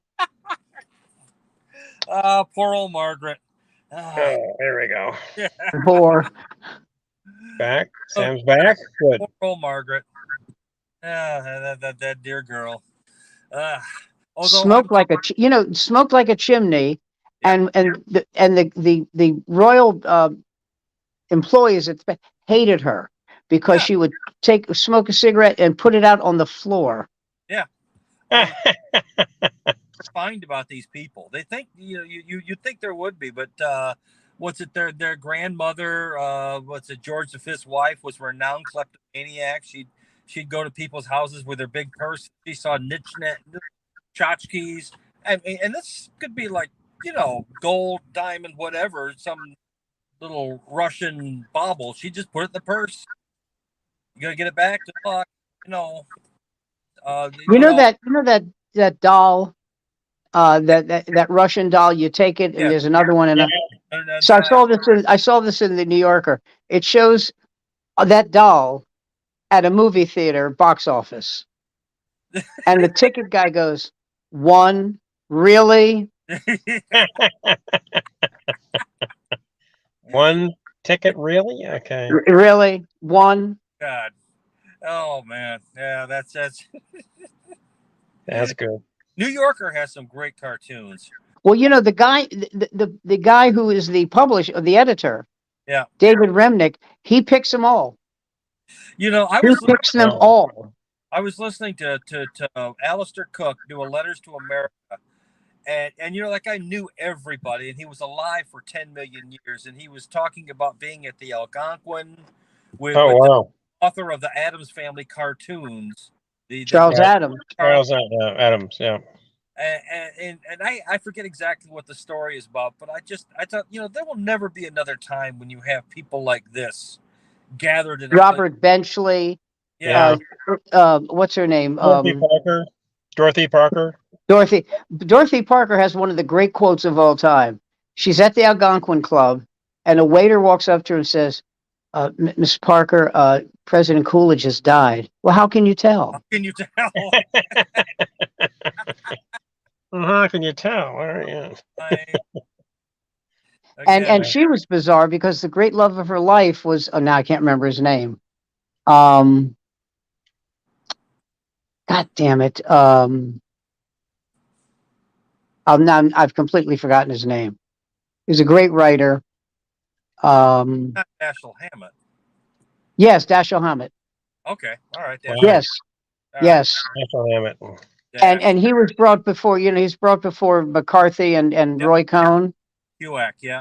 Poor old Margaret. There we go. Poor. Back. Sam's back. Good. Poor old Margaret. That dear girl. Smoked like a chimney, and the royal employees hated her because she would smoke a cigarette and put it out on the floor. Yeah. Find about these people. They think you think there would be, but what's it? Their grandmother, what's it? George V's wife was a renowned kleptomaniac. She'd go to people's houses with her big purse. She saw tchotchkes, and this could be like, gold, diamond, whatever, some little Russian bauble. She just put it in the purse. You gotta get it back. Good luck. That doll, that Russian doll. You take it, and Yeah. there's another one in a. So I saw this in the New Yorker. It shows that doll at a movie theater box office, and the ticket guy goes, "One, really? One ticket, really? Okay. Really? One?" God. Oh man. Yeah, that's That's good. New Yorker has some great cartoons. Well, the guy, the guy who is the publisher, the editor, Yeah. David Remnick, he picks them all. I He picks them all. I was listening to Alistair Cook do a Letters to America, and like I knew everybody, and he was alive for 10 million years, and he was talking about being at the Algonquin with wow. the author of the Addams Family cartoons, Charles Adams. Charles Adams, yeah. And I forget exactly what the story is about, but I thought, there will never be another time when you have people like this gathered in Robert Benchley. Yeah. What's her name? Dorothy Parker. Dorothy Parker has one of the great quotes of all time. She's at the Algonquin Club, and a waiter walks up to her and says, "Miss Parker, President Coolidge has died." Well, how can you tell? How can you tell? Well, how can you tell? All right, yeah. And she was bizarre because the great love of her life was, now I can't remember his name. God damn it. I've completely forgotten his name. He was a great writer. Not Dashiell Hammett. Yes, Dashiell Hammett. Okay, all right. Yes, yes. Dashiell Hammett. Yeah. And he was brought before, he's brought before McCarthy and Roy Cohn. HUAC, yeah.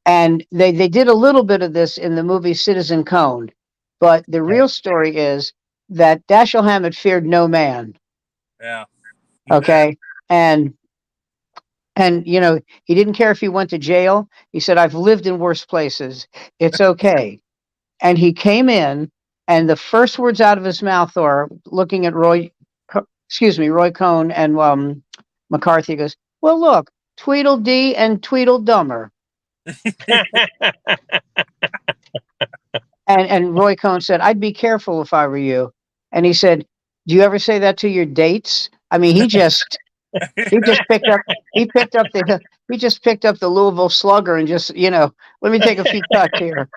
And they did a little bit of this in the movie Citizen Cone, but the real story is that Dashiell Hammett feared no man. Yeah. Okay. And he didn't care if he went to jail. He said, "I've lived in worse places. It's okay." And he came in, and the first words out of his mouth are, looking at Roy Cohn and McCarthy, goes, "Well, look, Tweedledee and Tweedledummer." And Roy Cohn said, "I'd be careful if I were you." And he said, "Do you ever say that to your dates?" I mean, he just picked up the Louisville Slugger and just, let me take a few cuts here.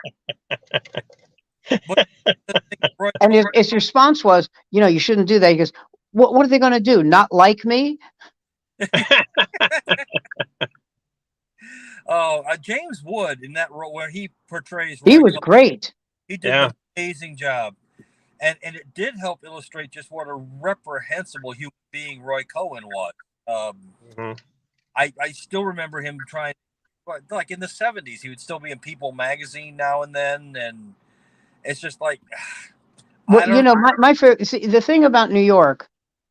And his response was, "You shouldn't do that." He goes, What are they going to do? Not like me? James Wood in that role where he portrays Roy was great. He did an amazing job. And it did help illustrate just what a reprehensible human being Roy Cohn was. I still remember him trying, like in the 70s, he would still be in People magazine now and then. And it's just like, my favorite, see, the thing about New York,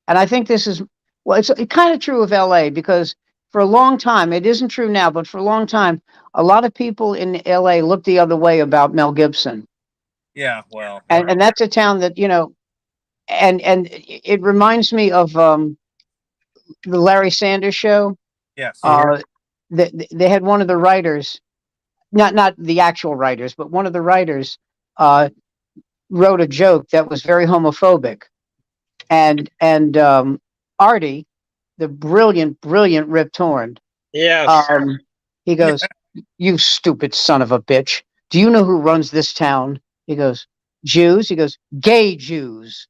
and I think this is, it's kind of true of LA, because for a long time, it isn't true now, but for a long time, a lot of people in LA looked the other way about Mel Gibson. Yeah, well. And that's a town that, and it reminds me of the Larry Sanders Show. Yes. They had one of the writers, not the actual writers, but one of the writers wrote a joke that was very homophobic. And Artie, the brilliant Rip Torn. Yes. He goes, "You stupid son of a bitch. Do you know who runs this town?" He goes, "Jews." He goes, "Gay Jews."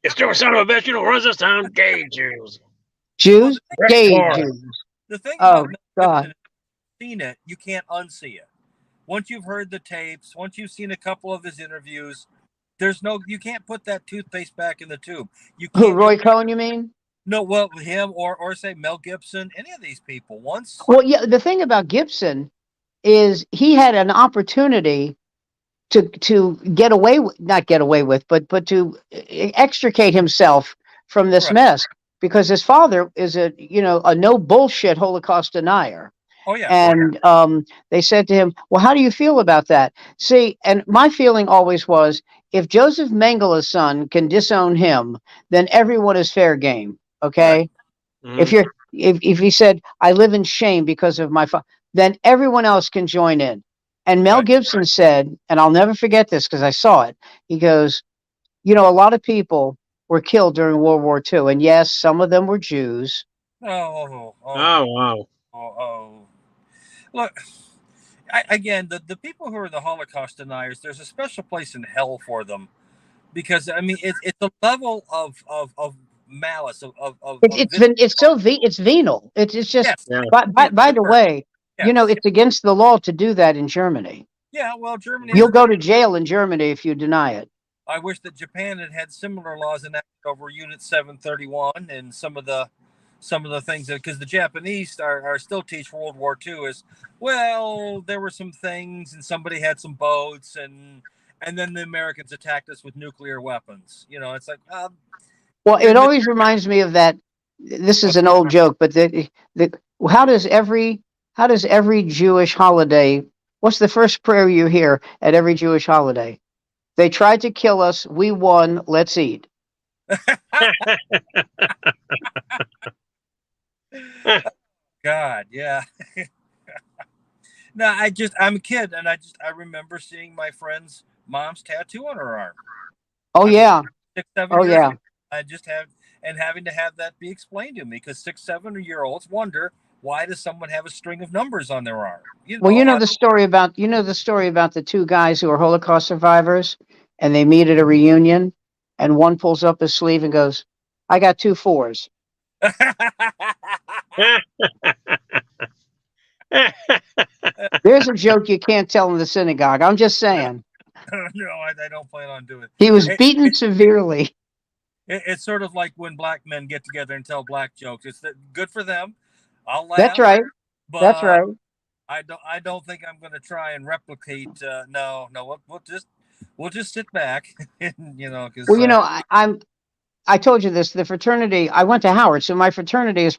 You stupid son of a bitch. You know who runs this town? Gay Jews. Jews? Gay Jews. The thing about God. Seen it, you can't unsee it. Once you've heard the tapes, once you've seen a couple of his interviews, you can't put that toothpaste back in the tube. You can't. Roy Cohn, you mean? No, well, him or say Mel Gibson, any of these people. Once, Well, yeah, the thing about Gibson is he had an opportunity to get away with, not get away with, but to extricate himself from this right? mess because his father is a no bullshit Holocaust denier. Oh yeah, And they said to him, well, how do you feel about that? See, and my feeling always was, if Joseph Mengele's son can disown him, then everyone is fair game. right. Okay. If Mhm. you're if he said, I live in shame because of my father, then everyone else can join in. And Mel Right. Gibson said, and I'll never forget this because I saw it. He goes, a lot of people were killed during World War II. And yes, some of them were Jews. Oh, Oh wow. oh. Look, again, the people who are the Holocaust deniers, there's a special place in hell for them because I mean, it's a level of malice It's venal. It's just, yes, Yeah. by the murder. way, Yes, it's against the law to do that in Germany. yeah. Well, Germany You'll has. go to jail in Germany if you deny it. I wish that Japan had similar laws enacted over Unit 731 and some of the things that because the Japanese are still teach World War II is well there were some things and somebody had some boats and then the Americans attacked us with nuclear weapons. It's like Well, you're it always reminds me of that. This is an old joke, but the how does every Jewish holiday? What's the first prayer you hear at every Jewish holiday? They tried to kill us. We won. Let's eat. God, yeah. No, I'm a kid and I remember seeing my friend's mom's tattoo on her arm. Oh I mean, yeah. 6 7 years Yeah. ago. I just have and having to have that be explained to me because 6 7 year olds wonder why does someone have a string of numbers on their arm? Well, the story about the two guys who are Holocaust survivors, and they meet at a reunion, and one pulls up his sleeve and goes, "I got 2 4s." There's a joke you can't tell in the synagogue. I'm just saying. No, I don't plan on doing He was it. beaten severely. It's sort of like when black men get together and tell black jokes. It's good for them. I'll That's laugh, right. That's but right. I don't think I'm going to try and replicate. No, we'll just sit back, and, because Well, I told you this. The fraternity. I went to Howard, so my fraternity is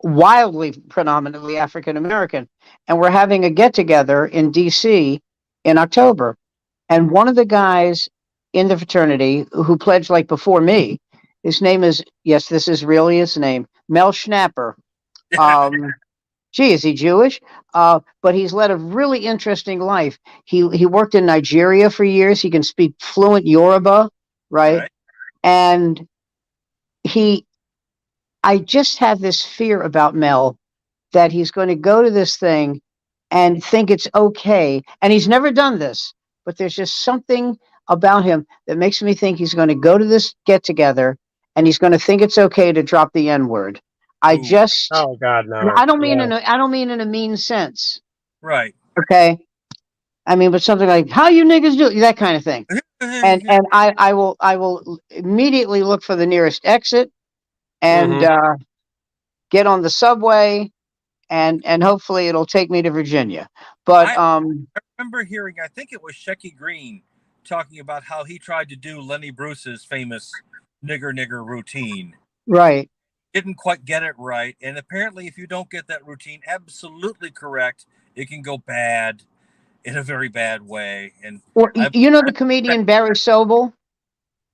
wildly predominantly African American, and we're having a get together in D.C. in October. And one of the guys in the fraternity who pledged like before me, his name is, yes, this is really his name, Mel Schnapper. Um, Gee, is he Jewish? But he's led a really interesting life. He worked in Nigeria for years. He can speak fluent Yoruba, right? right. And he, I just have this fear about Mel that he's going to go to this thing and think it's okay. And he's never done this, but there's just something about him that makes me think he's going to go to this get together and he's going to think it's okay to drop the N word. I Ooh, just, Oh God, no. I don't mean Yeah. I don't mean in a mean sense. right. Okay. I mean, but something like how you niggas do that kind of thing. And I will immediately look for the nearest exit and Mhm. get on the subway and hopefully it'll take me to Virginia. But I remember hearing. I think it was Shecky Green talking about how he tried to do Lenny Bruce's famous nigger routine. right. Didn't quite get it right, and apparently, if you don't get that routine absolutely correct, it can go bad in a very bad way. And Well, I, you know the comedian Barry Sobel?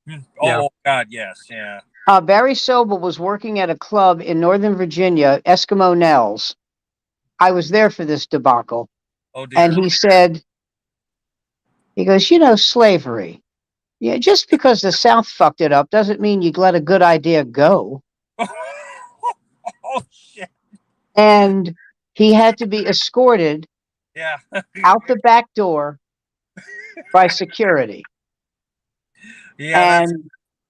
Yeah. oh God, yes, yeah. Barry Sobel was working at a club in Northern Virginia, Eskimo Nels. I was there for this debacle. Oh And dear. he goes, slavery. Yeah, just because the South fucked it up doesn't mean you let a good idea go. Oh shit. And he had to be escorted Yeah. out the back door by security. Yeah. That's.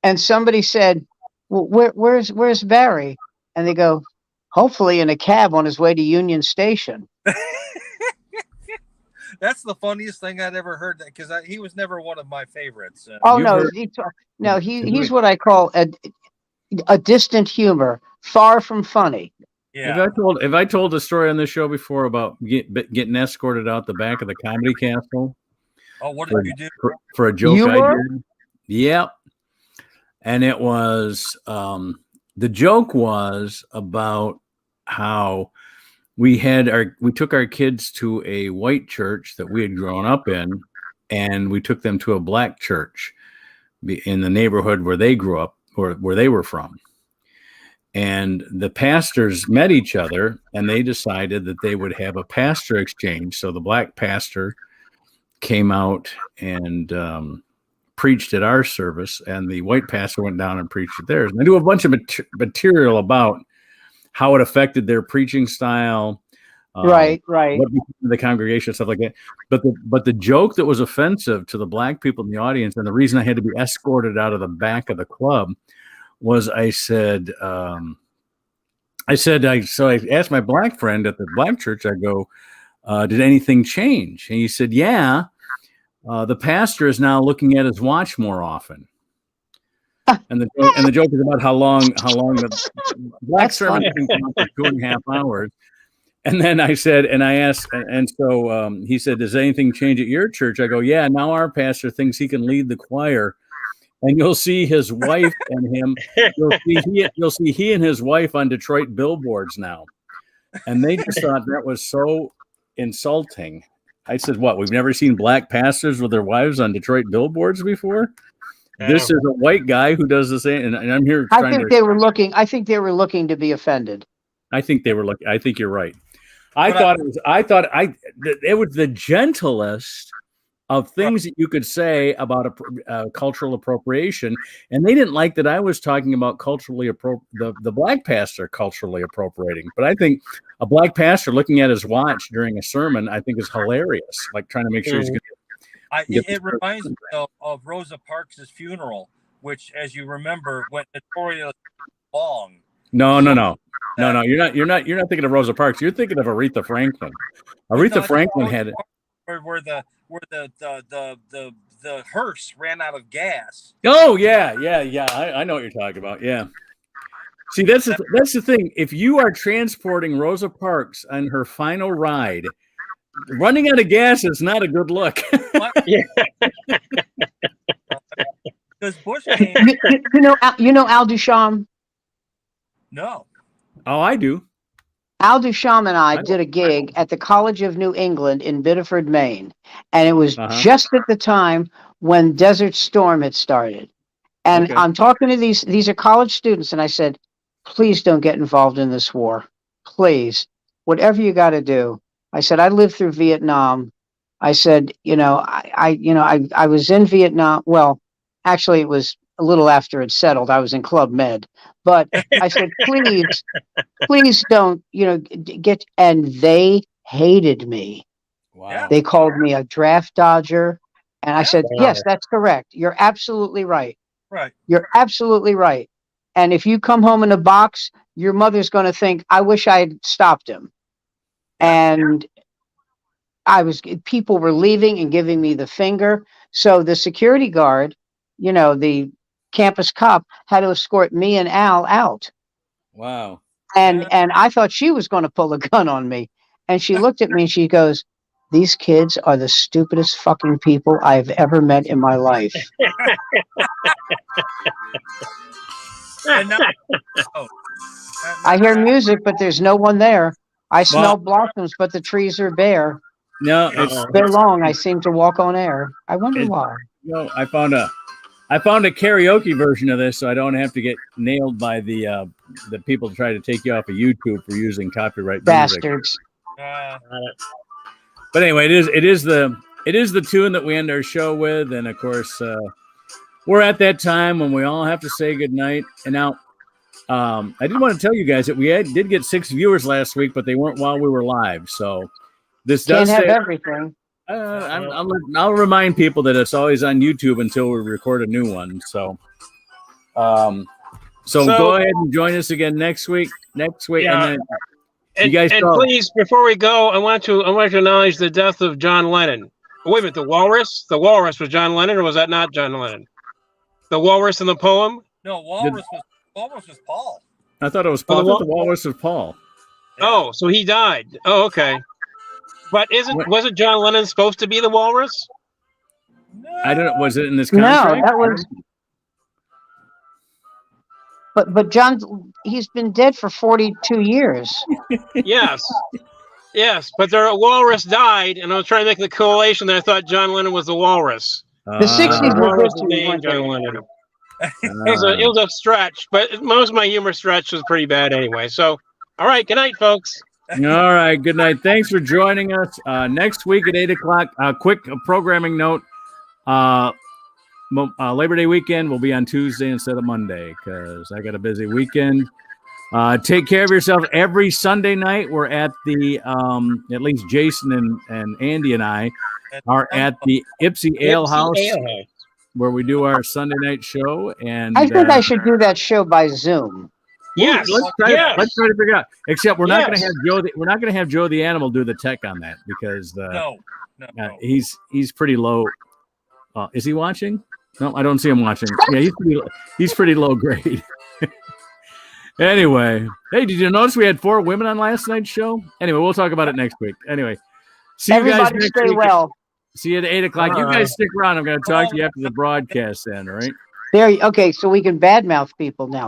And somebody said, well, where's Barry? And they go, hopefully in a cab on his way to Union Station. That's the funniest thing I'd ever heard. That because he was never one of my favorites. Oh You've no, heard no, to he's what I call a distant humor, far from funny. Yeah. Have I told the story on this show before about getting escorted out the back of the Comedy Castle? Oh, what did you do? For a joke You I were? did? Yep. And it was the joke was about how we took our kids to a white church that we had grown up in, and we took them to a black church in the neighborhood where they grew up or where they were from. And the pastors met each other, and they decided that they would have a pastor exchange. So the black pastor came out and preached at our service, and the white pastor went down and preached at theirs. And they do a bunch of material about how it affected their preaching style, Right. what the congregation, stuff like that. But the joke that was offensive to the black people in the audience, and the reason I had to be escorted out of the back of the club, was I asked my black friend at the black church, I go, did anything change? And he said, yeah, the pastor is now looking at his watch more often. And the joke is about how long the black sermon can go for 2.5 hours. And then I said, and I asked, and so he said, does anything change at your church? I go, yeah, now our pastor thinks he can lead the choir. And you'll see his wife and him. You'll see he and his wife on Detroit billboards now. And they just thought that was so insulting. I said, what? We've never seen black pastors with their wives on Detroit billboards before? This is a white guy who does the same. And I'm here trying I think they were looking to be offended. I think they were looking. I think you're right. I thought it was the gentlest of things that you could say about cultural appropriation, and they didn't like that I was talking about the black pastor culturally appropriating. But I think a black pastor looking at his watch during a sermon, I think, is hilarious. Like trying to make sure he's going to. It reminds me of Rosa Parks' funeral, which, as you remember, went notoriously long. No. You're not thinking of Rosa Parks. You're thinking of Aretha Franklin. Aretha Franklin had where the hearse ran out of gas. Oh yeah. I know what you're talking about. Yeah. See, that's the thing. If you are transporting Rosa Parks on her final ride, running out of gas is not a good look. Because Bush came. You know Al Duchamp? No. Oh, I do. Al Duchamp and I did a gig at the College of New England in Biddeford, Maine. And it was just at the time when Desert Storm had started. And I'm talking to these are college students. And I said, please don't get involved in this war. Please, whatever you got to do. I said, I lived through Vietnam. I said, I was in Vietnam. Well, actually, it was a little after it settled. I was in Club Med. But I said, please don't, get. And they hated me. Wow. They called me a draft dodger. And I said, yes, that's correct. You're absolutely right. Right. You're absolutely right. And if you come home in a box, your mother's going to think, I wish I had stopped him. And people were leaving and giving me the finger. So the security guard, the campus cop, had to escort me and Al out. Wow. And I thought she was going to pull a gun on me. And she looked at me and she goes, these kids are the stupidest fucking people I've ever met in my life. I hear music, but there's no one there. I smell blossoms, but the trees are bare. No, they're long. I seem to walk on air. I wonder why. No, I found a karaoke version of this, so I don't have to get nailed by the people try to take you off of YouTube for using copyright bastards. But anyway, it is the tune that we end our show with, and of course, we're at that time when we all have to say goodnight. And now, I did want to tell you guys that we did get 6 viewers last week, but they weren't while we were live. So this does have everything. I'll remind people that it's always on YouTube until we record a new one. So go ahead and join us again next week. Yeah. And you guys, please, before we go, I want to acknowledge the death of John Lennon. Wait a minute, the walrus was John Lennon, or was that not John Lennon? The walrus in the poem? No, walrus was Walrus was Paul. I thought it was Paul. I thought the walrus was Paul. Oh, so he died. Oh, okay. But wasn't John Lennon supposed to be the walrus? No. I don't know. Was it in this No, contract? that was. But John, he's been dead for 42 years. Yes. Yes, but the walrus died, and I was trying to make the correlation that I thought John Lennon was the walrus. The 60s The were walrus 50s, named weren't they? John Lennon. It was a stretch, but most of my humor stretch was pretty bad anyway. So, all right, good night, folks. All right, good night. Thanks for joining us. Next week at 8 o'clock, quick programming note. Labor Day weekend will be on Tuesday instead of Monday because I got a busy weekend. Take care of yourself. Every Sunday night, we're at the, at least Jason and Andy and I are at the Ipsy Ale House where we do our Sunday night show. And I think I should do that show by Zoom. Yes, let's try to figure out. Except we're not going to have Joe. We're not going to have Joe the Animal do the tech on that because No. he's pretty low. Is he watching? No, I don't see him watching. Yeah, he's pretty low grade. Anyway, hey, did you notice we had 4 women on last night's show? Anyway, we'll talk about it next week. Anyway, see you guys Everybody next stay week. well. See you at 8 o'clock. You guys stick around. I'm going to talk to you after the broadcast then, all right? Okay, so we can badmouth people now.